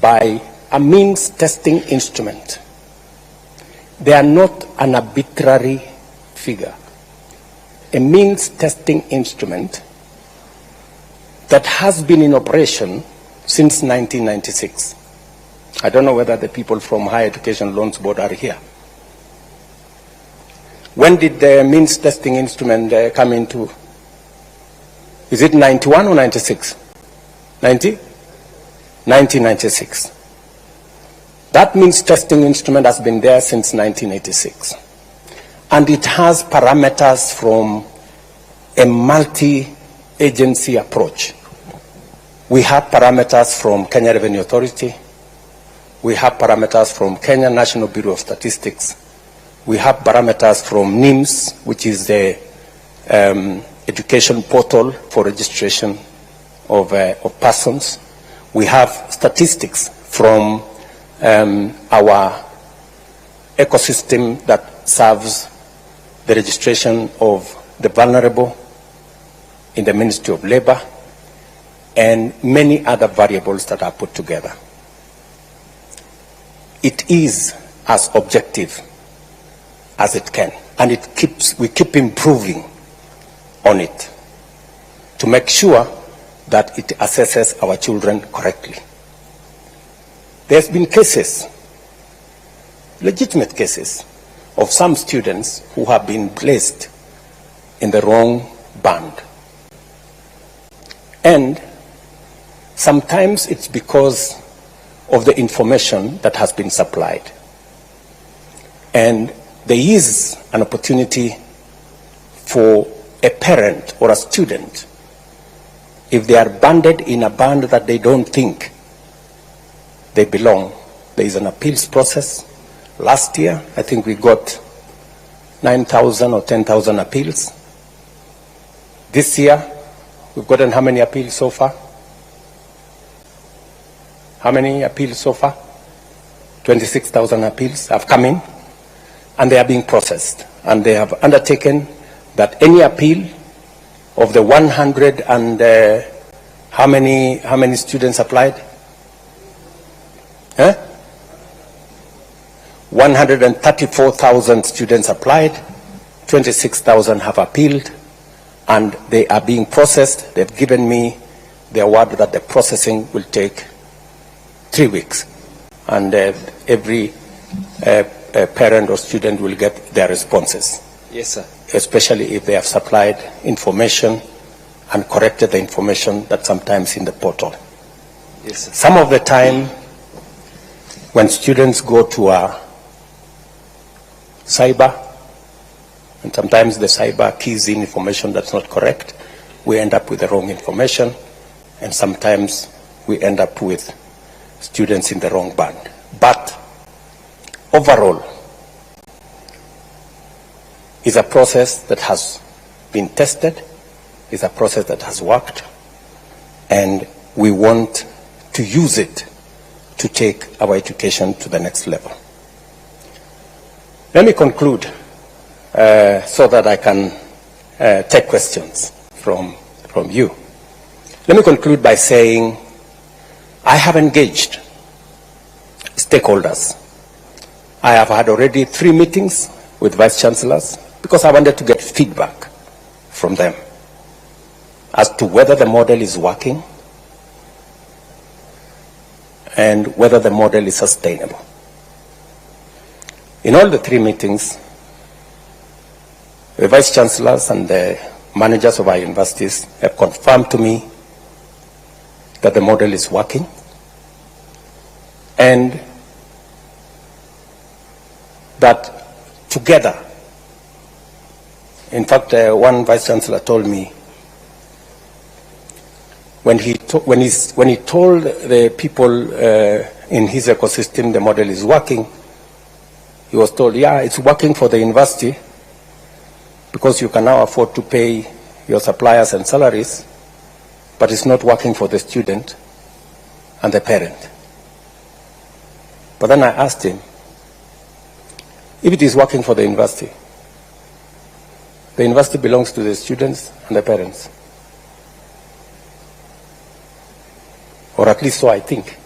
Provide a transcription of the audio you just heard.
by a means testing instrument. They are not an arbitrary figure. A means testing instrument that has been in operation since 1996. I don't know whether the people from Higher Education Loans Board are here. When did the means testing instrument come into? Is it 91 or 96? 1996. That means testing instrument has been there since 1986. And it has parameters from a multi-agency approach. We have parameters from Kenya Revenue Authority. We have parameters from Kenya National Bureau of Statistics. We have parameters from NIMS, which is the education portal for registration of persons. We have statistics from our ecosystem that serves the registration of the vulnerable in the Ministry of Labor, and many other variables that are put together. It is as objective as it can, and we keep improving on it to make sure that it assesses our children correctly. There's been cases, legitimate cases, of some students who have been placed in the wrong band. And sometimes it's because of the information that has been supplied. And there is an opportunity for a parent or a student, if they are banded in a band that they don't think they belong, there is an appeals process. Last year, I think we got 9,000 or 10,000 appeals. This year, we've gotten how many appeals so far? How many appeals so far? 26,000 appeals have come in, and they are being processed. And they have undertaken that any appeal of the 100 and how many students applied? 134,000 students applied, 26,000 have appealed, and they are being processed. They've given me their word that the processing will take 3 weeks, and every parent or student will get their responses. Yes, sir. Especially if they have supplied information and corrected the information that's sometimes in the portal. Yes, sir. Some of the time, when students go to a cyber, and sometimes the cyber keys in information that's not correct, we end up with the wrong information, and sometimes we end up with students in the wrong band. But overall, it's a process that has been tested, it's a process that has worked, and we want to use it to take our education to the next level. Let me conclude so that I can take questions from you. Let me conclude by saying I have engaged stakeholders. I have had already 3 meetings with vice chancellors because I wanted to get feedback from them as to whether the model is working and whether the model is sustainable. In all the 3 meetings, the vice chancellors and the managers of our universities have confirmed to me that the model is working, and that together, in fact, one vice chancellor told me when he told the people in his ecosystem the model is working, he was told, yeah, it's working for the university because you can now afford to pay your suppliers and salaries, but it's not working for the student and the parent. But then I asked him, if it is working for the university belongs to the students and the parents. Or at least so I think.